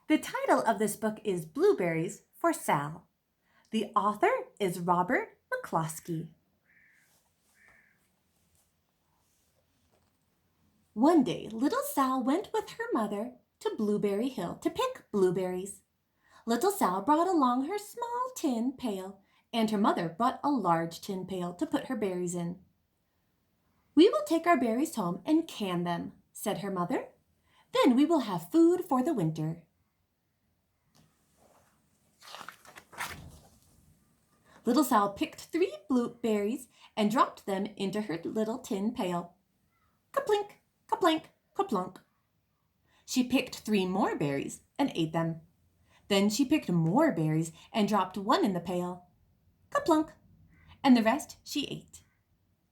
The title of this book is Blueberries for Sal. The author is Robert McCloskey. One day, little Sal went with her mother to Blueberry Hill to pick blueberries. Little Sal brought along her small tin pail, and her mother brought a large tin pail to put her berries in. "We will take our berries home and can them," said her mother. "Then we will have food for the winter." Little Sal picked 3 blueberries and dropped them into her little tin pail. Kaplink, kaplank, kaplunk. She picked 3 more berries and ate them. Then she picked more berries and dropped one in the pail. Kaplunk. And the rest she ate.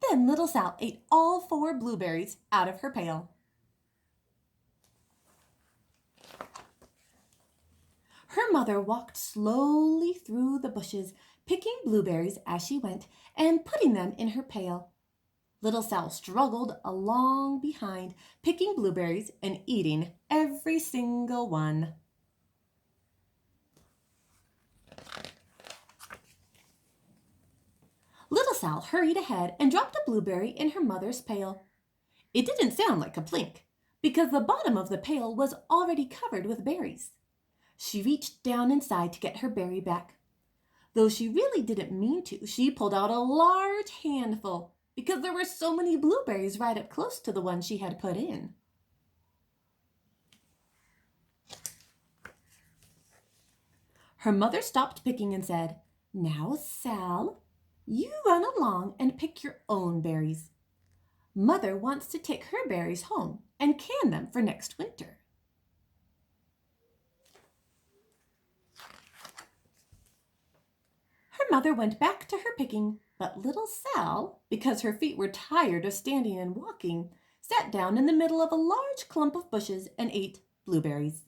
Then little Sal ate all 4 blueberries out of her pail. Her mother walked slowly through the bushes, picking blueberries as she went and putting them in her pail. Little Sal struggled along behind, picking blueberries and eating every single one. Little Sal hurried ahead and dropped a blueberry in her mother's pail. It didn't sound like a plink, because the bottom of the pail was already covered with berries. She reached down inside to get her berry back. Though she really didn't mean to, she pulled out a large handful because there were so many blueberries right up close to the one she had put in. Her mother stopped picking and said, "Now, Sal, you run along and pick your own berries. Mother wants to take her berries home and can them for next winter." Her mother went back to her picking, but little Sal, because her feet were tired of standing and walking, sat down in the middle of a large clump of bushes and ate blueberries.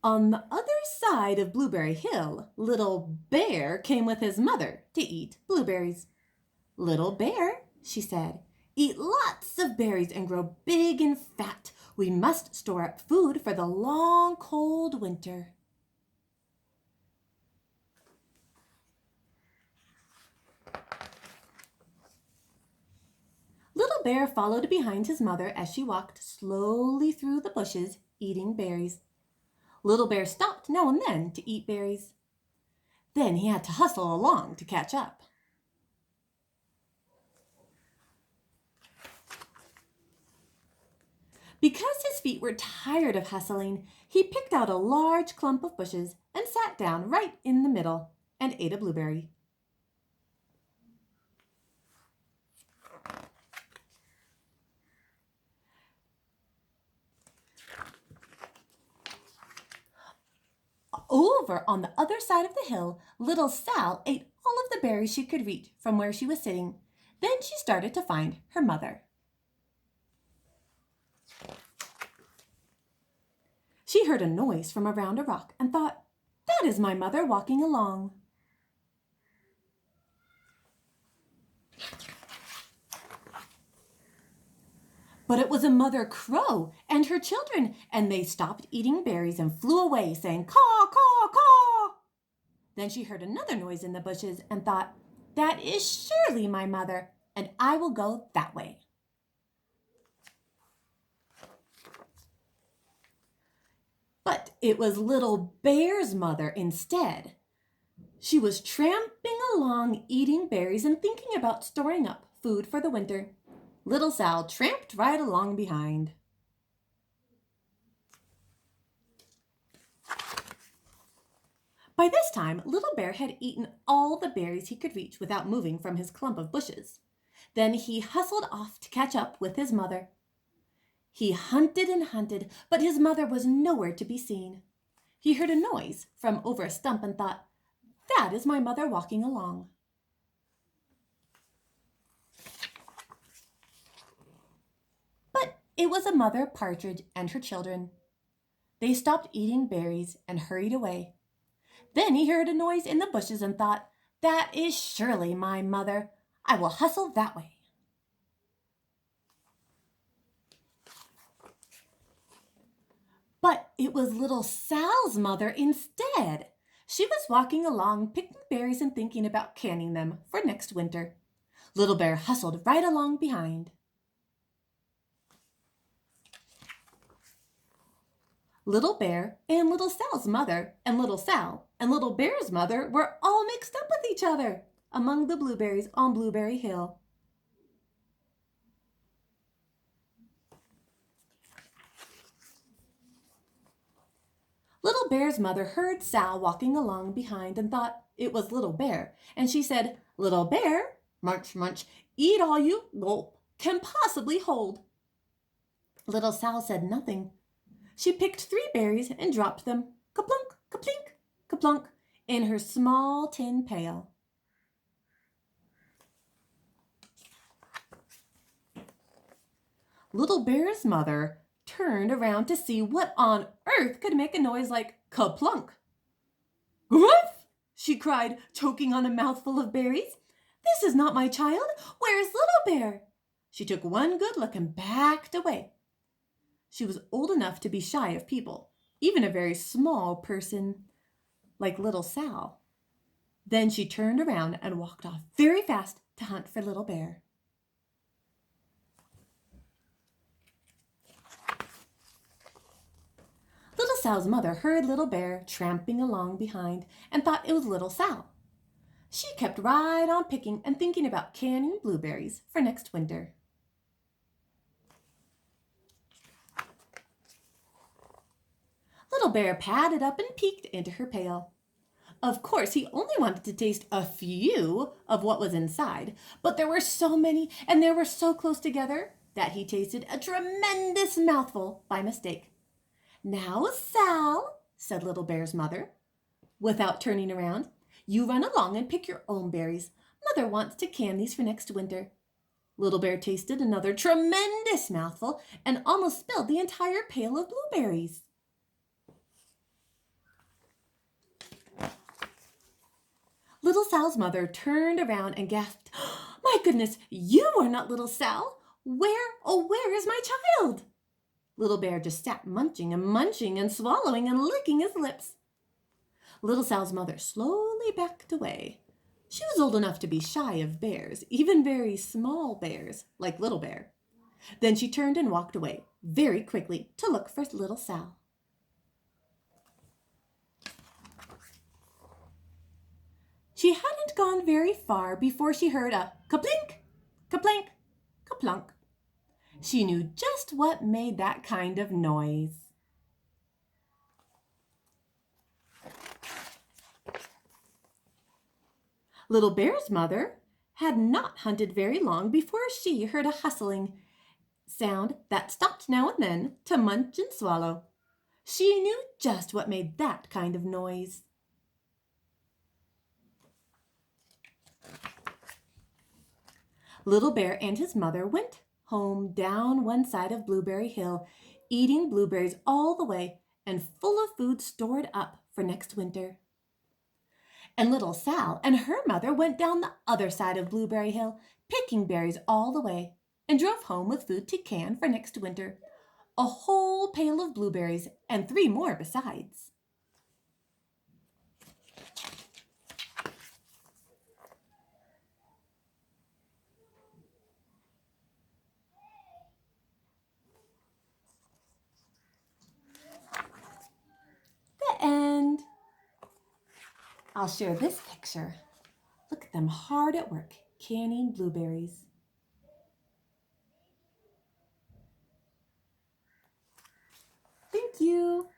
On the other side of Blueberry Hill, Little Bear came with his mother to eat blueberries. "Little Bear," she said, "eat lots of berries and grow big and fat. We must store up food for the long, cold winter." Little Bear followed behind his mother as she walked slowly through the bushes, eating berries. Little Bear stopped now and then to eat berries. Then he had to hustle along to catch up. Because his feet were tired of hustling, he picked out a large clump of bushes and sat down right in the middle and ate a blueberry. Over on the other side of the hill, little Sal ate all of the berries she could reach from where she was sitting. Then she started to find her mother. She heard a noise from around a rock and thought, "That is my mother walking along." But it was a mother crow and her children, and they stopped eating berries and flew away, saying, "Caw, caw, caw." Then she heard another noise in the bushes and thought, "That is surely my mother, and I will go that way." But it was Little Bear's mother instead. She was tramping along, eating berries and thinking about storing up food for the winter. Little Sal tramped right along behind. By this time, Little Bear had eaten all the berries he could reach without moving from his clump of bushes. Then he hustled off to catch up with his mother. He hunted and hunted, but his mother was nowhere to be seen. He heard a noise from over a stump and thought, "That is my mother walking along." But it was a mother partridge and her children. They stopped eating berries and hurried away. Then he heard a noise in the bushes and thought, "That is surely my mother. I will hustle that way." it was little Sal's mother instead. She was walking along, picking berries and thinking about canning them for next winter. Little Bear hustled right along behind. Little Bear and Little Sal's mother and Little Sal and Little Bear's mother were all mixed up with each other among the blueberries on Blueberry Hill. Little Bear's mother heard Sal walking along behind and thought it was Little Bear, and she said, "Little Bear, munch, munch, eat all you, gulp, can possibly hold." Little Sal said nothing. She picked 3 berries and dropped them, kaplunk, kaplink, kaplunk, in her small tin pail. Little Bear's mother turned around to see what on earth could make a noise like kaplunk. "Gruff!" she cried, choking on a mouthful of berries. "This is not my child. Where is Little Bear?" She took one good look and backed away. She was old enough to be shy of people, even a very small person like Little Sal. Then she turned around and walked off very fast to hunt for Little Bear. Little Sal's mother heard Little Bear tramping along behind and thought it was Little Sal. She kept right on picking and thinking about canning blueberries for next winter. Little Bear padded up and peeked into her pail. Of course, he only wanted to taste a few of what was inside, but there were so many and they were so close together that he tasted a tremendous mouthful by mistake. "Now, Sal," said Little Bear's mother, without turning around, "you run along and pick your own berries. Mother wants to can these for next winter." Little Bear tasted another tremendous mouthful and almost spilled the entire pail of blueberries. Little Sal's mother turned around and gasped, "My goodness, you are not Little Sal. Where, oh, where is my child?" Little Bear just sat munching and swallowing and licking his lips. Little Sal's mother slowly backed away. She was old enough to be shy of bears, even very small bears like Little Bear. Then she turned and walked away very quickly to look for Little Sal. She hadn't gone very far before she heard a kaplink, kaplink, kaplunk. She knew just what made that kind of noise. Little Bear's mother had not hunted very long before she heard a hustling sound that stopped now and then to munch and swallow. She knew just what made that kind of noise. Little Bear and his mother went home down one side of Blueberry Hill, eating blueberries all the way and full of food stored up for next winter. And Little Sal and her mother went down the other side of Blueberry Hill, picking berries all the way, and drove home with food to can for next winter. A whole pail of blueberries and 3 more besides. The end. I'll share this picture. Look at them hard at work, canning blueberries. Thank you.